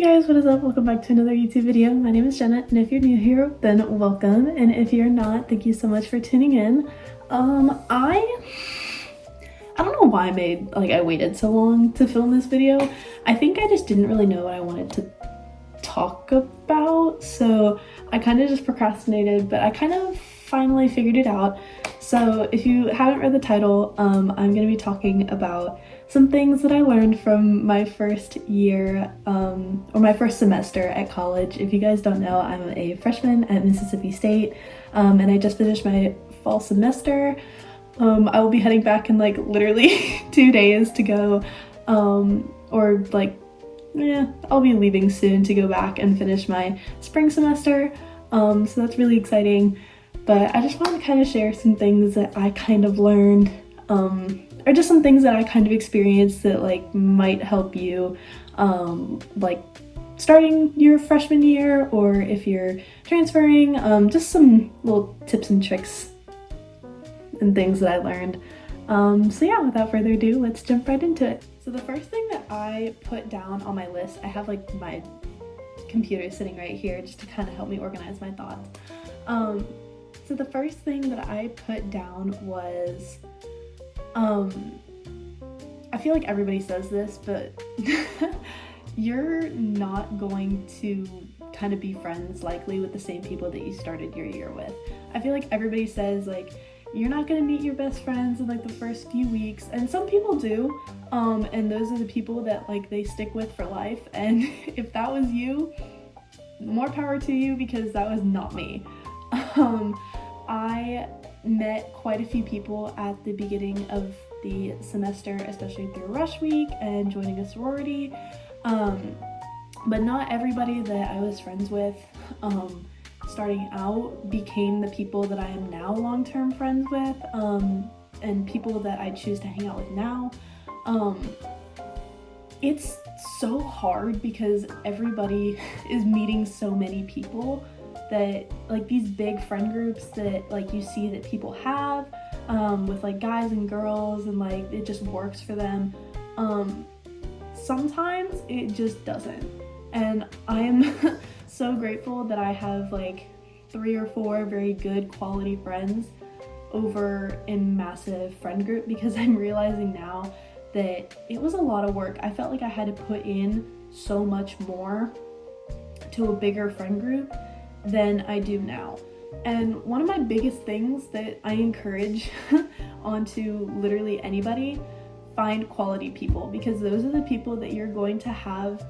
guys, what is up? Welcome back to another YouTube video. My name is Jenna, and if you're new here, then welcome. And if you're not, thank you so much for tuning in. I don't know why I waited so long to film this video. I think I just didn't really know what I wanted to talk about, so I kind of just procrastinated, but I kind of finally figured it out. So if you haven't read the title, I'm going to be talking about some things that I learned from my first year, or my first semester at college. If you guys don't know, I'm a freshman at Mississippi State, and I just finished my fall semester. I will be heading back in literally 2 days to go, I'll be leaving soon to go back and finish my spring semester, so that's really exciting. But I just want to kind of share some things that I kind of learned, or just some things that I kind of experienced that might help you, starting your freshman year, or if you're transferring, just some little tips and tricks and things that I learned. So yeah, without further ado, let's jump right into it. So the first thing that I put down on my list, I have my computer sitting right here just to kind of help me organize my thoughts. So the first thing that I put down was, I feel like everybody says this, but you're not going to kind of be friends likely with the same people that you started your year with. I feel like everybody says you're not gonna meet your best friends in the first few weeks, and some people do, and those are the people that they stick with for life. And if that was you, more power to you, because that was not me. I met quite a few people at the beginning of the semester, especially through rush week and joining a sorority, but not everybody that I was friends with starting out became the people that I am now long-term friends with, and people that I choose to hang out with now. It's so hard because everybody is meeting so many people that these big friend groups that you see that people have, with guys and girls, and it just works for them. Sometimes it just doesn't, and I am so grateful that I have 3 or 4 very good quality friends over in massive friend group, because I'm realizing now that it was a lot of work. I felt like I had to put in so much more to a bigger friend group than I do now. And one of my biggest things that I encourage onto literally anybody, find quality people, because those are the people that you're going to have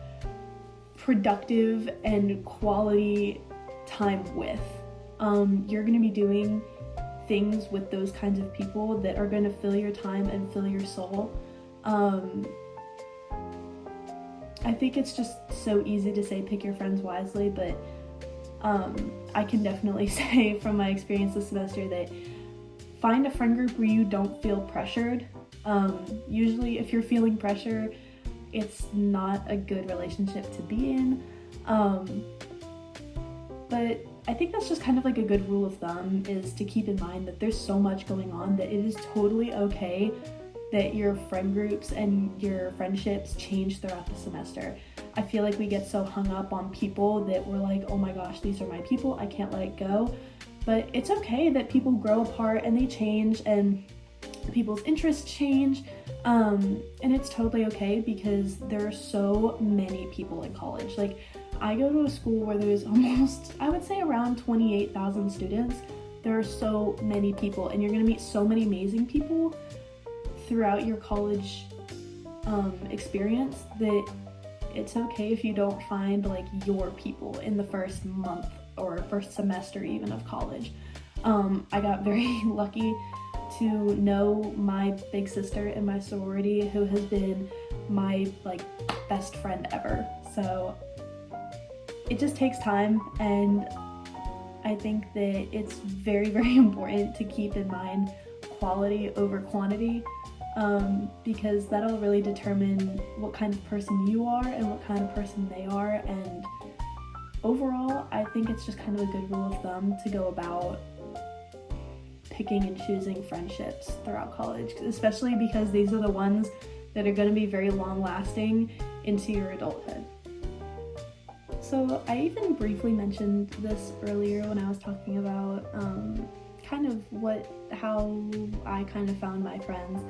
productive and quality time with. You're going to be doing things with those kinds of people that are going to fill your time and fill your soul. I think it's just so easy to say pick your friends wisely, but I can definitely say from my experience this semester that find a friend group where you don't feel pressured. Usually if you're feeling pressure, it's not a good relationship to be in. But I think that's just kind of a good rule of thumb, is to keep in mind that there's so much going on that it is totally okay that your friend groups and your friendships change throughout the semester. I feel like we get so hung up on people that we're oh my gosh, these are my people, I can't let it go. But it's okay that people grow apart and they change, and people's interests change, and it's totally okay, because there are so many people in college. I go to a school where there's almost, I would say, around 28,000 students. There are so many people, and you're gonna meet so many amazing people throughout your college experience that it's okay if you don't find your people in the first month or first semester even of college. I got very lucky to know my big sister in my sorority, who has been my best friend ever. So it just takes time, and I think that it's very, very important to keep in mind quality over quantity, because that'll really determine what kind of person you are and what kind of person they are. And overall, I think it's just kind of a good rule of thumb to go about picking and choosing friendships throughout college, especially because these are the ones that are going to be very long lasting into your adulthood. so I even briefly mentioned this earlier when I was talking about kind of how I kind of found my friends.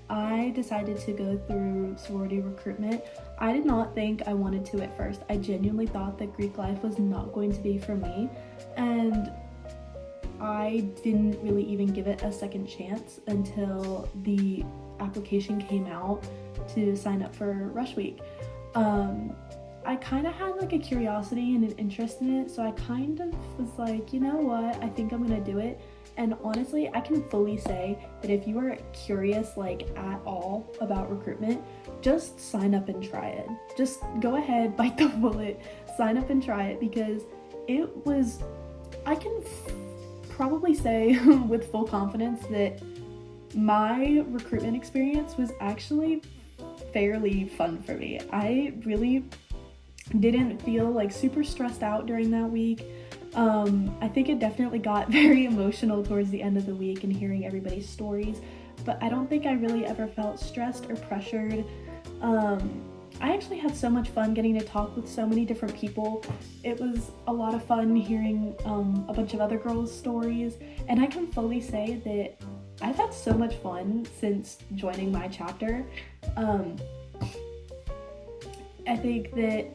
I decided to go through sorority recruitment. I did not think I wanted to at first. I genuinely thought that Greek life was not going to be for me, and I didn't really even give it a second chance until the application came out to sign up for Rush Week. I kind of had like a curiosity and an interest in it, so I kind of was like, you know what, I think I'm gonna do it. And honestly, I can fully say that if you are curious like at all about recruitment, just sign up and try it. Just go ahead, bite the bullet, sign up and try it, because I can probably say with full confidence that my recruitment experience was actually fairly fun for me. I really didn't feel like super stressed out during that week. I think it definitely got very emotional towards the end of the week and hearing everybody's stories, but I don't think I really ever felt stressed or pressured. I actually had so much fun getting to talk with so many different people. It was a lot of fun hearing a bunch of other girls' stories, and I can fully say that I've had so much fun since joining my chapter. I think that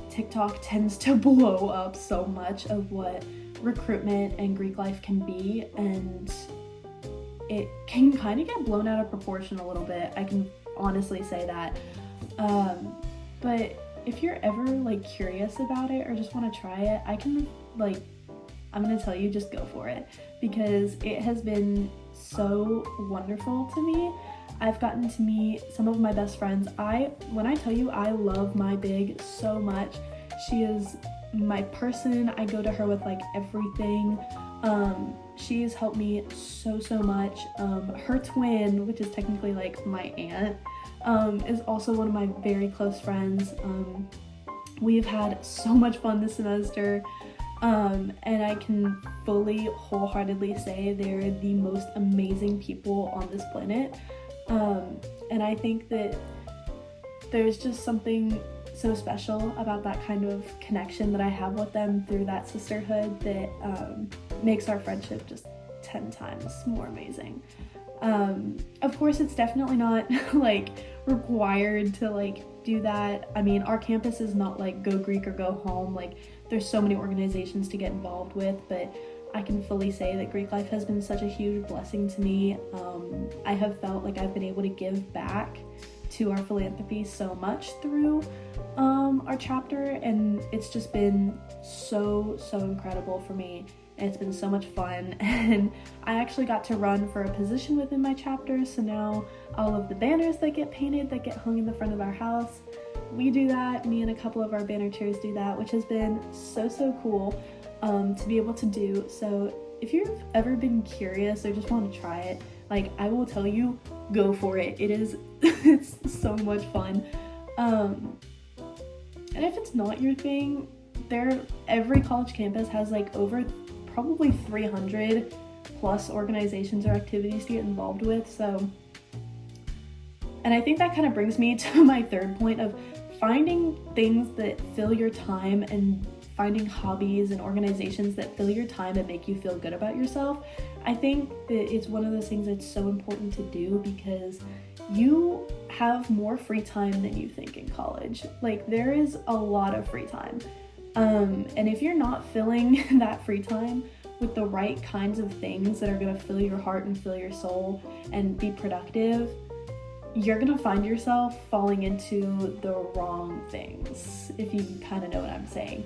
TikTok tends to blow up so much of what recruitment and Greek life can be, and it can kind of get blown out of proportion a little bit. I can honestly say that. But if you're ever like curious about it or just want to try it, I'm gonna tell you, just go for it, because it has been so wonderful to me. I've gotten to meet some of my best friends. When I tell you I love my big so much, she is my person. I go to her with like everything. She has helped me so much. Her twin, which is technically like my aunt, is also one of my very close friends. We've had so much fun this semester. And I can fully, wholeheartedly say they're the most amazing people on this planet. And I think that there's just something so special about that kind of connection that I have with them through that sisterhood that makes our friendship just 10 times more amazing. Of course, it's definitely not like required to like do that. I mean, our campus is not like go Greek or go home. Like, there's so many organizations to get involved with, but I can fully say that Greek life has been such a huge blessing to me. I have felt like I've been able to give back to our philanthropy so much through our chapter, and it's just been so incredible for me, and it's been so much fun. And I actually got to run for a position within my chapter, so now all of the banners that get painted, that get hung in the front of our house, we do that. Me and a couple of our banner chairs do that, which has been so cool to be able to do. So if you've ever been curious or just want to try it, like, I will tell you, go for it. It's so much fun. And if it's not your thing, every college campus has like over probably 300 plus organizations or activities to get involved with. So, and I think that kind of brings me to my third point of finding things that fill your time, and finding hobbies and organizations that fill your time and make you feel good about yourself. I think that it's one of those things that's so important to do, because you have more free time than you think in college. Like, there is a lot of free time. And if you're not filling that free time with the right kinds of things that are going to fill your heart and fill your soul and be productive, you're gonna find yourself falling into the wrong things, if you kind of know what I'm saying.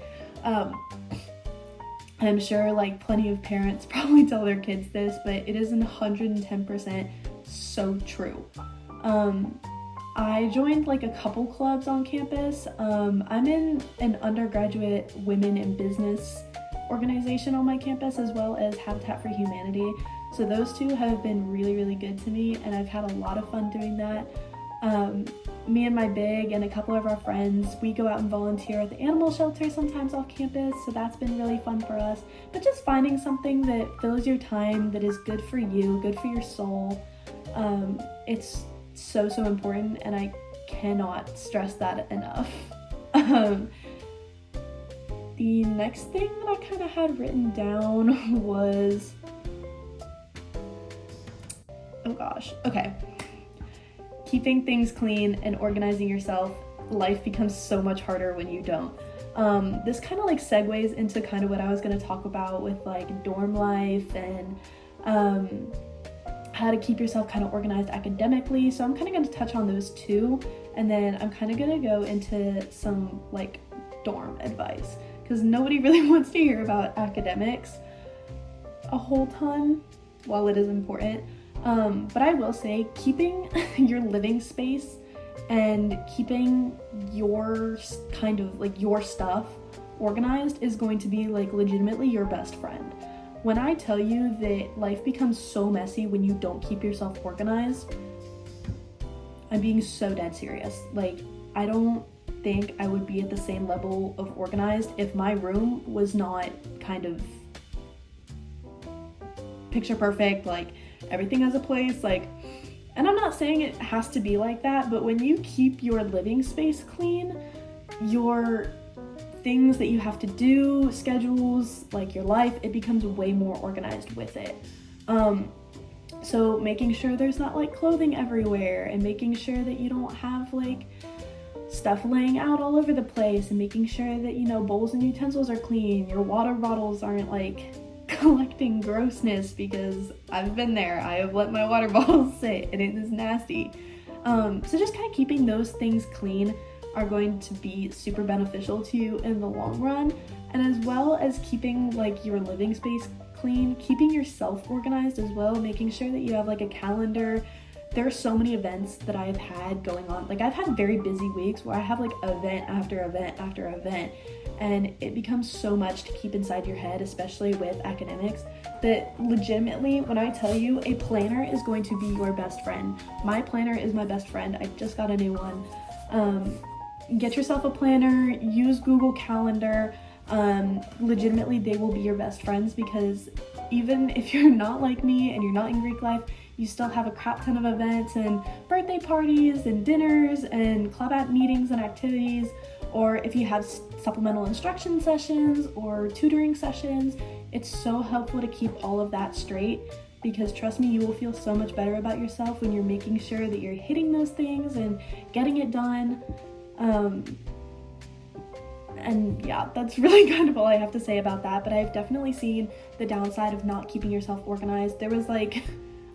I'm sure like plenty of parents probably tell their kids this, but it is 110% so true. I joined like a couple clubs on campus. I'm in an undergraduate women in business organization on my campus, as well as Habitat for Humanity. So those two have been really good to me, and I've had a lot of fun doing that. Me and my big and a couple of our friends, we go out and volunteer at the animal shelter sometimes off campus, so that's been really fun for us. But just finding something that fills your time, that is good for you, good for your soul, it's so important, and I cannot stress that enough. The next thing that I kind of had written down was, oh gosh, okay. Keeping things clean and organizing yourself. Life becomes so much harder when you don't. This kind of like segues into kind of what I was going to talk about with like dorm life and how to keep yourself kind of organized academically. So I'm kind of going to touch on those two, and then I'm kind of going to go into some like dorm advice, because nobody really wants to hear about academics a whole ton, while it is important. But I will say, keeping your living space and keeping your kind of like your stuff organized is going to be like legitimately your best friend. When I tell you that life becomes so messy when you don't keep yourself organized, I'm being so dead serious. Like, I don't think I would be at the same level of organized if my room was not kind of picture perfect, like everything has a place, like, and I'm not saying it has to be like that, but when you keep your living space clean, your things that you have to do, schedules, like your life, it becomes way more organized with it. So making sure there's not like clothing everywhere, and making sure that you don't have like stuff laying out all over the place, and making sure that, you know, bowls and utensils are clean, your water bottles aren't like collecting grossness, because I've been there. I have let my water bottles sit and it is nasty. So just kind of keeping those things clean are going to be super beneficial to you in the long run. And as well as keeping like your living space clean, keeping yourself organized as well, making sure that you have like a calendar. There are so many events that I've had going on. Like, I've had very busy weeks where I have like event after event after event, and it becomes so much to keep inside your head, especially with academics, that legitimately, when I tell you, a planner is going to be your best friend. My planner is my best friend. I just got a new one. Get yourself a planner, use Google Calendar. Legitimately, they will be your best friends, because even if you're not like me and you're not in Greek life, you still have a crap ton of events and birthday parties and dinners and club app meetings and activities. Or if you have supplemental instruction sessions or tutoring sessions, it's so helpful to keep all of that straight, because trust me, you will feel so much better about yourself when you're making sure that you're hitting those things and getting it done. And yeah, that's really kind of all I have to say about that. But I've definitely seen the downside of not keeping yourself organized. There was like,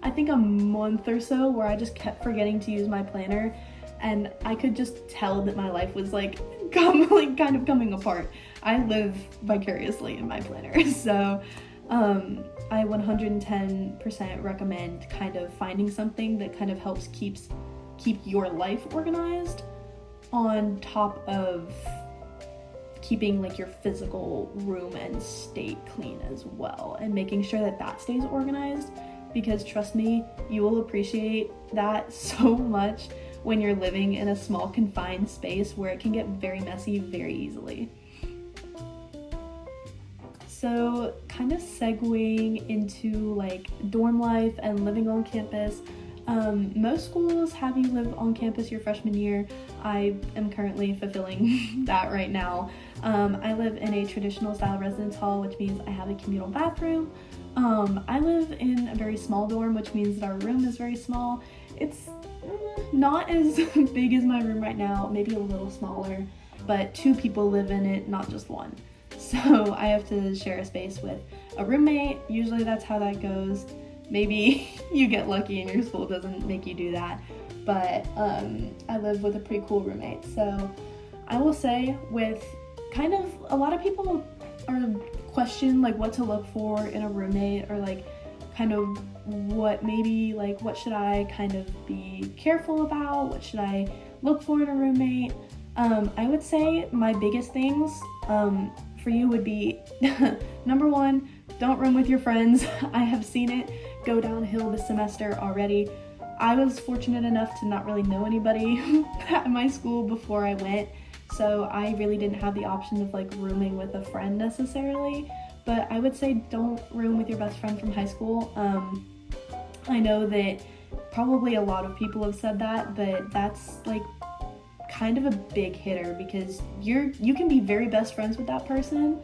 I think a month or so where I just kept forgetting to use my planner, and I could just tell that my life was like kind of coming apart. I live vicariously in my planner. So I 110% recommend kind of finding something that kind of helps keep your life organized, on top of keeping like your physical room and state clean as well, and making sure that that stays organized, because trust me, you will appreciate that so much when you're living in a small confined space where it can get very messy very easily. So kind of segueing into like dorm life and living on campus. Most schools have you live on campus your freshman year. I am currently fulfilling that right now. I live in a traditional style residence hall, which means I have a communal bathroom. I live in a very small dorm, which means that our room is very small. It's not as big as my room right now, maybe a little smaller, but 2 people live in it, not just 1. So I have to share a space with a roommate. Usually that's how that goes. Maybe you get lucky and your school doesn't make you do that, but I live with a pretty cool roommate. So I will say, with kind of a lot of people are question like what to look for in a roommate, or like kind of what maybe like what should I kind of be careful about, what should I look for in a roommate. I would say my biggest things for you would be number 1, don't room with your friends. I have seen it go downhill this semester already. I was fortunate enough to not really know anybody at my school before I went, so I really didn't have the option of like rooming with a friend necessarily. But I would say don't room with your best friend from high school. I know that probably a lot of people have said that, but that's like kind of a big hitter because you can be very best friends with that person,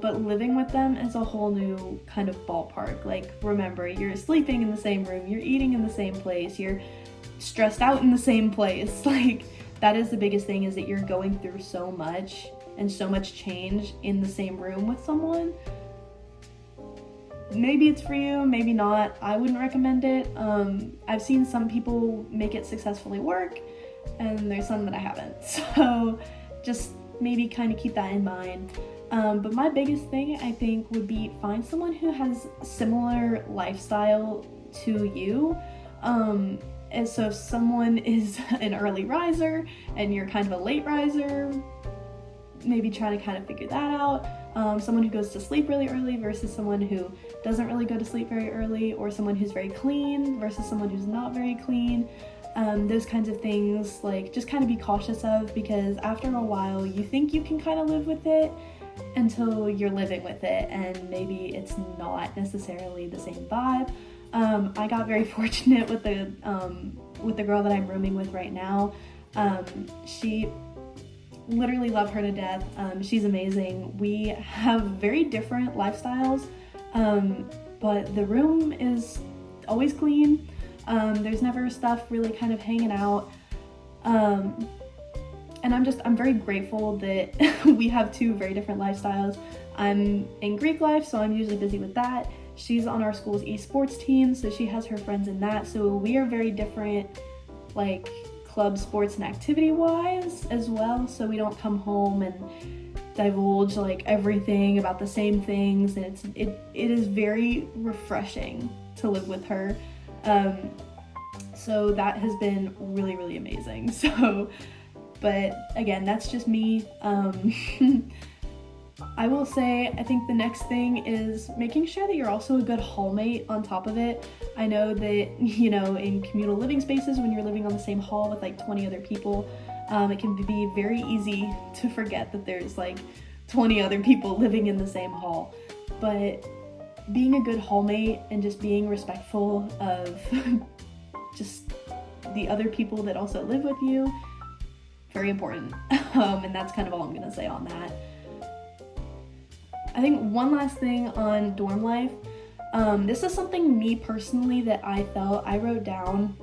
but living with them is a whole new kind of ballpark. Like, remember, you're sleeping in the same room, you're eating in the same place, you're stressed out in the same place. Like, that is the biggest thing, is that you're going through so much and so much change in the same room with someone. Maybe it's for you, maybe not. I wouldn't recommend it. I've seen some people make it successfully work, and there's some that I haven't. So just maybe kind of keep that in mind. But my biggest thing, I think, would be find someone who has similar lifestyle to you. And so if someone is an early riser and you're kind of a late riser, maybe try to kind of figure that out. Someone who goes to sleep really early versus someone who doesn't really go to sleep very early, or someone who's very clean versus someone who's not very clean. Those kinds of things, like, just kind of be cautious of, because after a while you think you can kind of live with it until you're living with it, and maybe it's not necessarily the same vibe. I got very fortunate with the girl that I'm rooming with right now. She literally love her to death. She's amazing. We have very different lifestyles, but the room is always clean. There's never stuff really kind of hanging out. And I'm very grateful that we have two very different lifestyles. I'm in Greek life, so I'm usually busy with that. She's on our school's esports team, so she has her friends in that. So we are very different, like, club, sports, and activity wise as well. So we don't come home and divulge like everything about the same things, and it is very refreshing to live with her. So that has been really, really amazing. So, but again, that's just me. I will say, I think the next thing is making sure that you're also a good hallmate on top of it. I know that, you know, in communal living spaces, when you're living on the same hall with like 20 other people, it can be very easy to forget that there's like 20 other people living in the same hall. But being a good hallmate and just being respectful of just the other people that also live with you, very important. And that's kind of all I'm gonna say on that. I think one last thing on dorm life, this is something me personally that I wrote down.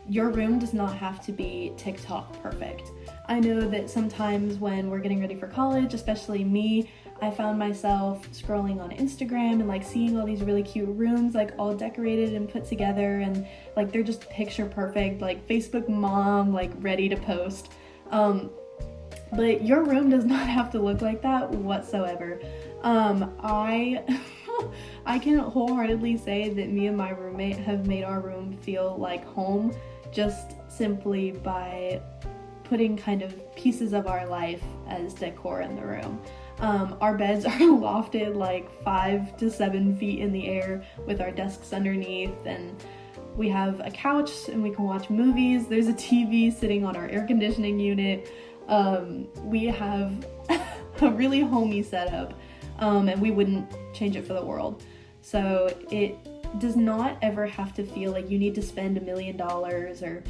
Your room does not have to be TikTok perfect. I know that sometimes when we're getting ready for college, especially me, I found myself scrolling on Instagram and like seeing all these really cute rooms, like all decorated and put together, and like they're just picture perfect, like Facebook mom, like ready to post. But your room does not have to look like that whatsoever. I can wholeheartedly say that me and my roommate have made our room feel like home, just simply by putting kind of pieces of our life as decor in the room. Our beds are lofted like 5 to 7 feet in the air with our desks underneath, and we have a couch and we can watch movies. There's a TV sitting on our air conditioning unit. We have a really homey setup, and we wouldn't change it for the world. So it does not ever have to feel like you need to spend $1 million or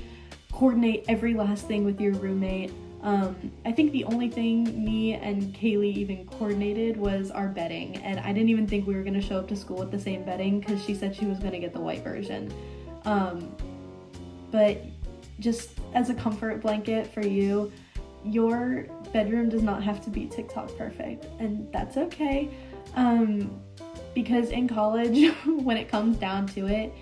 coordinate every last thing with your roommate. I think the only thing me and Kaylee even coordinated was our bedding, and I didn't even think we were going to show up to school with the same bedding because she said she was going to get the white version. But just as a comfort blanket for you, your bedroom does not have to be TikTok perfect, and that's okay. Because in college, when it comes down to it,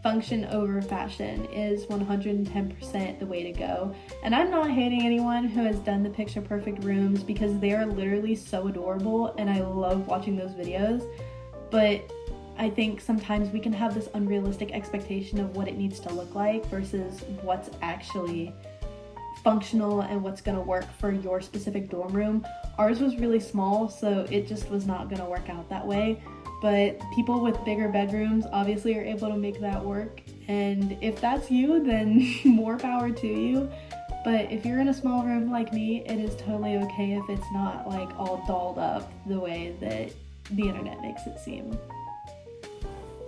function over fashion is 110% the way to go. And I'm not hating anyone who has done the picture perfect rooms, because they are literally so adorable and I love watching those videos. But I think sometimes we can have this unrealistic expectation of what it needs to look like versus what's actually functional and what's gonna work for your specific dorm room. Ours was really small, so it just was not gonna work out that way. But people with bigger bedrooms obviously are able to make that work. And if that's you, then more power to you. But if you're in a small room like me, it is totally okay if it's not like all dolled up the way that the internet makes it seem.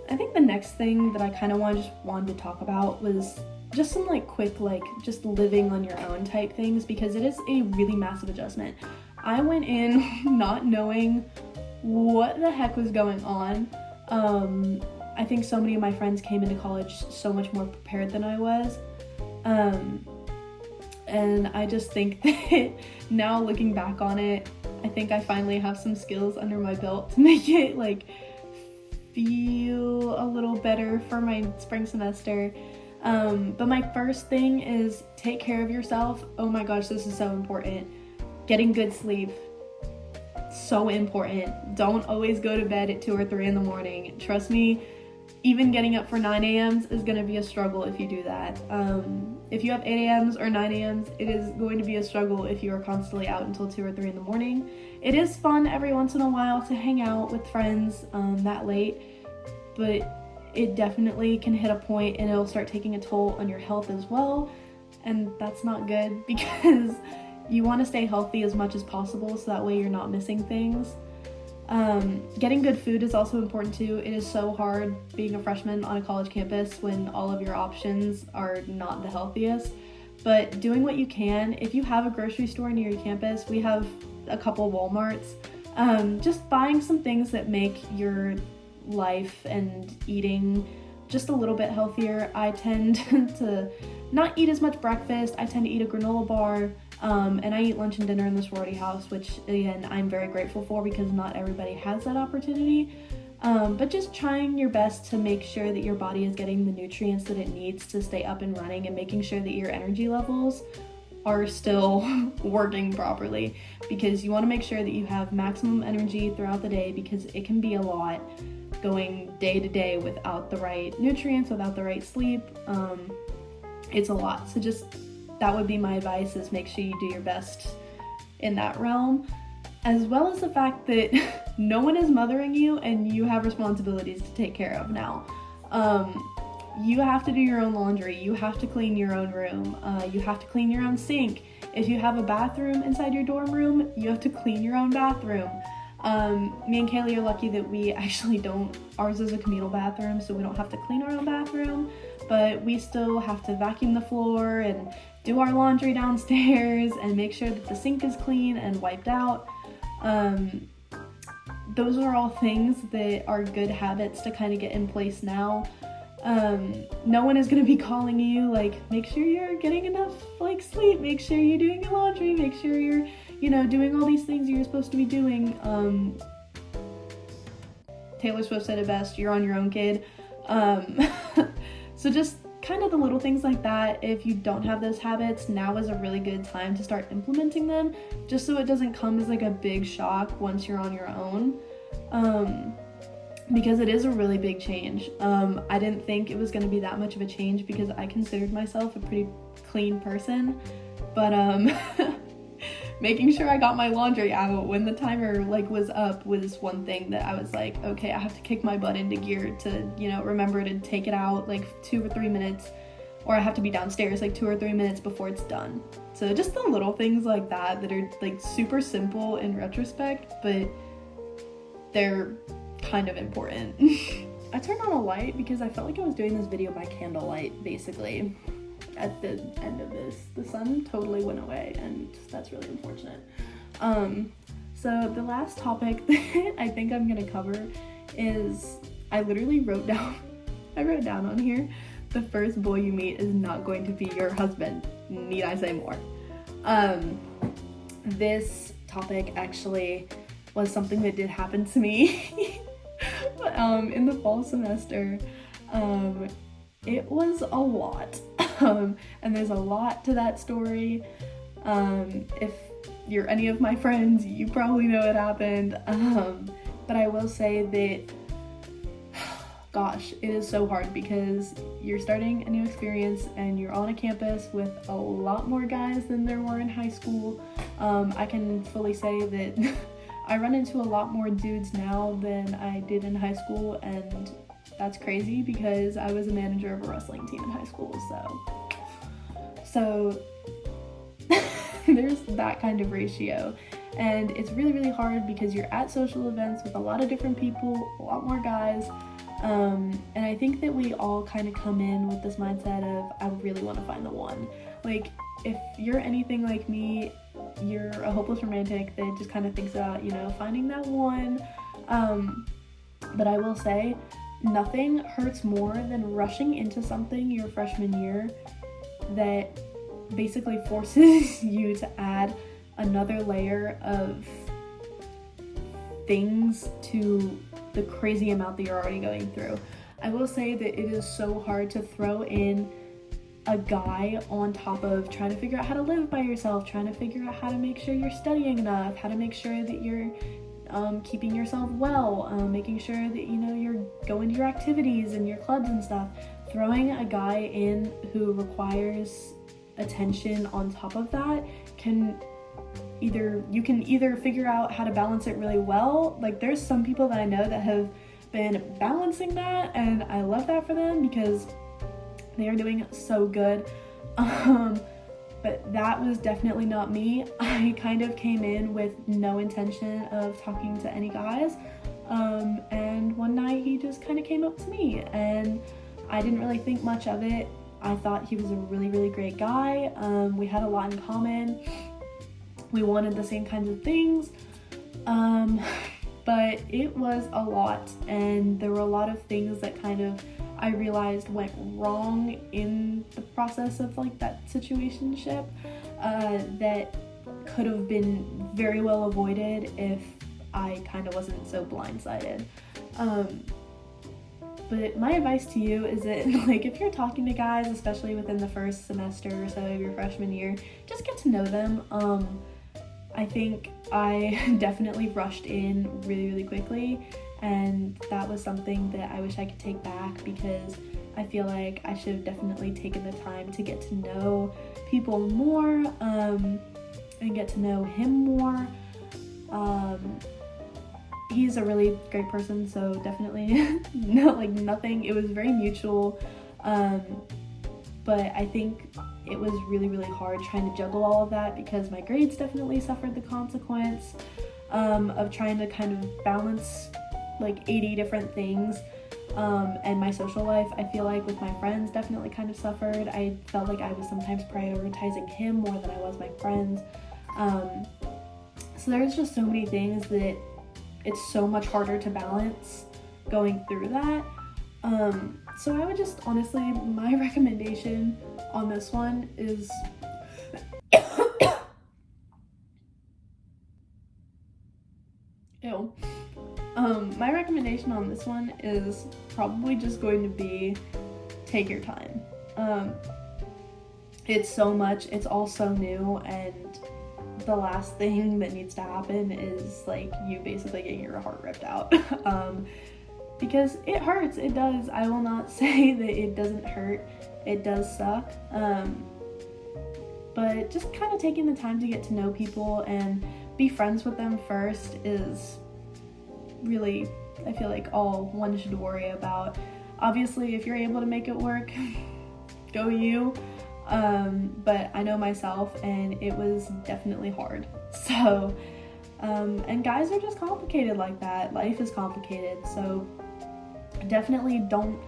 I think the next thing that I kind of wanted to talk about was just some like quick, like just living on your own type things, because it is a really massive adjustment. I went in not knowing what the heck was going on. I think so many of my friends came into college so much more prepared than I was. And I just think that now looking back on it, I think I finally have some skills under my belt to make it like feel a little better for my spring semester. But my first thing is take care of yourself. Oh my gosh, this is so important. Getting good sleep. So important. Don't always go to bed at 2 or 3 in the morning. Trust me, even getting up for 9 a.m.s is going to be a struggle if you do that. If you have 8 a.m.s or 9 a.m.s, it is going to be a struggle if you are constantly out until 2 or 3 in the morning. It is fun every once in a while to hang out with friends that late, but it definitely can hit a point and it'll start taking a toll on your health as well, and that's not good because you want to stay healthy as much as possible so that way you're not missing things. Getting good food is also important too. It is so hard being a freshman on a college campus when all of your options are not the healthiest, but doing what you can. If you have a grocery store near your campus, we have a couple Walmarts, just buying some things that make your life and eating just a little bit healthier. I tend to not eat as much breakfast. I tend to eat a granola bar, and I eat lunch and dinner in the sorority house, which again, I'm very grateful for because not everybody has that opportunity. But just trying your best to make sure that your body is getting the nutrients that it needs to stay up and running, and making sure that your energy levels are still working properly, because you want to make sure that you have maximum energy throughout the day, because it can be a lot going day to day without the right nutrients, without the right sleep. It's a lot. So just that would be my advice, is make sure you do your best in that realm, as well as the fact that no one is mothering you and you have responsibilities to take care of now. You have to do your own laundry, you have to clean your own room, you have to clean your own sink. If you have a bathroom inside your dorm room, you have to clean your own bathroom. Me and Kaylee are lucky that we actually don't, ours is a communal bathroom, so we don't have to clean our own bathroom, but we still have to vacuum the floor and do our laundry downstairs and make sure that the sink is clean and wiped out. Those are all things that are good habits to kind of get in place now. No one is going to be calling you like, make sure you're getting enough like sleep, make sure you're doing your laundry, make sure you're, doing all these things you're supposed to be doing. Taylor Swift said it best, you're on your own, kid. So just kind of the little things like that. If you don't have those habits, now is a really good time to start implementing them, just so it doesn't come as like a big shock once you're on your own. Because it is a really big change. I didn't think it was going to be that much of a change because I considered myself a pretty clean person, but making sure I got my laundry out when the timer was up was one thing that I was like, okay, I have to kick my butt into gear to, remember to take it out 2 or 3 minutes, or I have to be downstairs 2 or 3 minutes before it's done. So just the little things like that are super simple in retrospect, but they're kind of important. I turned on a light because I felt like I was doing this video by candlelight, basically. At the end of this, the sun totally went away, and that's really unfortunate. So the last topic that I think I'm gonna cover is, I literally wrote down on here, the first boy you meet is not going to be your husband. Need I say more? This topic actually was something that did happen to me in the fall semester. It was a lot, and there's a lot to that story. If you're any of my friends, you probably know it happened, but I will say that, gosh, it is so hard because you're starting a new experience and you're on a campus with a lot more guys than there were in high school. I can fully say that I run into a lot more dudes now than I did in high school, and that's crazy because I was a manager of a wrestling team in high school, so there's that kind of ratio. And it's really, really hard because you're at social events with a lot of different people, a lot more guys. And I think that we all kind of come in with this mindset of, I really want to find the one. Like, if you're anything like me, you're a hopeless romantic that just kind of thinks about, finding that one. But I will say, nothing hurts more than rushing into something your freshman year that basically forces you to add another layer of things to the crazy amount that you're already going through. I will say that it is so hard to throw in a guy on top of trying to figure out how to live by yourself, trying to figure out how to make sure you're studying enough, how to make sure that you're keeping yourself well, making sure that you're going to your activities and your clubs and stuff. Throwing a guy in who requires attention on top of that you can either figure out how to balance it really well. Like, there's some people that I know that have been balancing that, and I love that for them because they are doing so good. But that was definitely not me. I kind of came in with no intention of talking to any guys, and one night he just kind of came up to me, and I didn't really think much of it. I thought he was a really, really great guy. We had a lot in common. We wanted the same kinds of things, but it was a lot, and there were a lot of things that kind of I realized went wrong in the process of like that situationship that could have been very well avoided if I kind of wasn't so blindsided. But my advice to you is that, like, if you're talking to guys, especially within the first semester or so of your freshman year, just get to know them. I think I definitely rushed in really, really quickly, and that was something that I wish I could take back, because I feel like I should have definitely taken the time to get to know people more, and get to know him more. He's a really great person, so definitely nothing. It was very mutual, but I think it was really, really hard trying to juggle all of that, because my grades definitely suffered the consequence of trying to kind of balance like 80 different things, and my social life, I feel like, with my friends definitely kind of suffered. I felt like I was sometimes prioritizing him more than I was my friends, so there's just so many things that it's so much harder to balance going through that. So I would just, honestly, my recommendation on this one is ew. My recommendation on this one is probably just going to be take your time. It's so much, it's all so new, and the last thing that needs to happen is like you basically getting your heart ripped out. Because it hurts, it does. I will not say that it doesn't hurt. It does suck. But just kind of taking the time to get to know people and be friends with them first is really, I feel like, all one should worry about. Obviously, if you're able to make it work, go you. But I know myself, and it was definitely hard. So, and guys are just complicated like that. Life is complicated, so definitely don't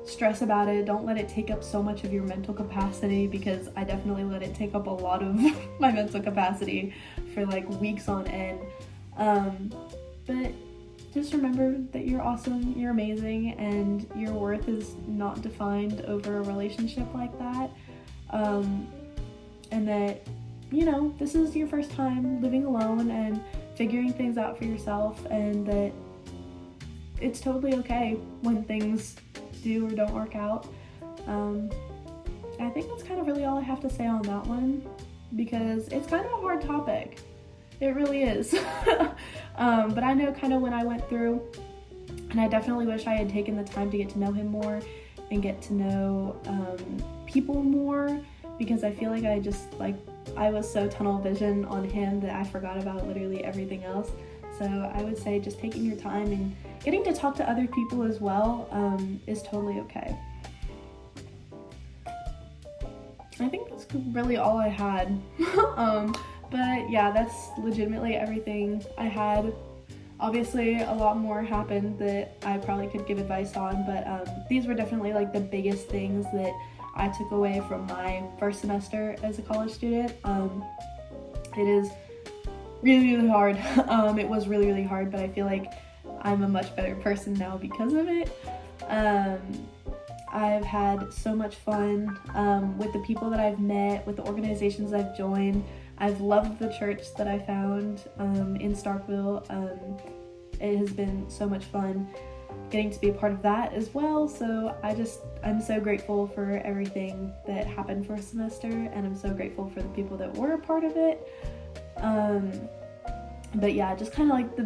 stress about it. Don't let it take up so much of your mental capacity, because I definitely let it take up a lot of my mental capacity for like weeks on end. But just remember that you're awesome, you're amazing, and your worth is not defined over a relationship like that. And that, this is your first time living alone and figuring things out for yourself, and that it's totally okay when things do or don't work out. I think that's kind of really all I have to say on that one, because it's kind of a hard topic. It really is. But I know kind of when I went through, and I definitely wish I had taken the time to get to know him more and get to know people more, because I feel like I was so tunnel vision on him that I forgot about literally everything else. So I would say just taking your time and getting to talk to other people as well is totally okay. I think that's really all I had. But yeah, that's legitimately everything I had. Obviously, a lot more happened that I probably could give advice on, but these were definitely like the biggest things that I took away from my first semester as a college student. It is really hard. It was really hard, but I feel like I'm a much better person now because of it. I've had so much fun with the people that I've met, with the organizations I've joined. I've loved the church that I found in Starkville. It has been so much fun getting to be a part of that as well. So I'm so grateful for everything that happened for a semester, and I'm so grateful for the people that were a part of it. But yeah, just kind of like the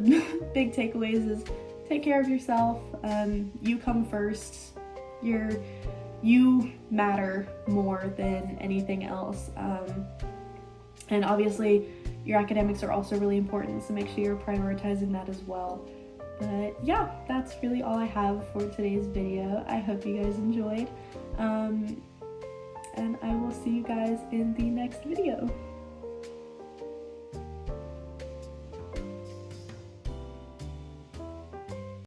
big takeaways is take care of yourself. You come first. You matter more than anything else. And obviously your academics are also really important, so make sure you're prioritizing that as well. But yeah, that's really all I have for today's video. I hope you guys enjoyed. And I will see you guys in the next video.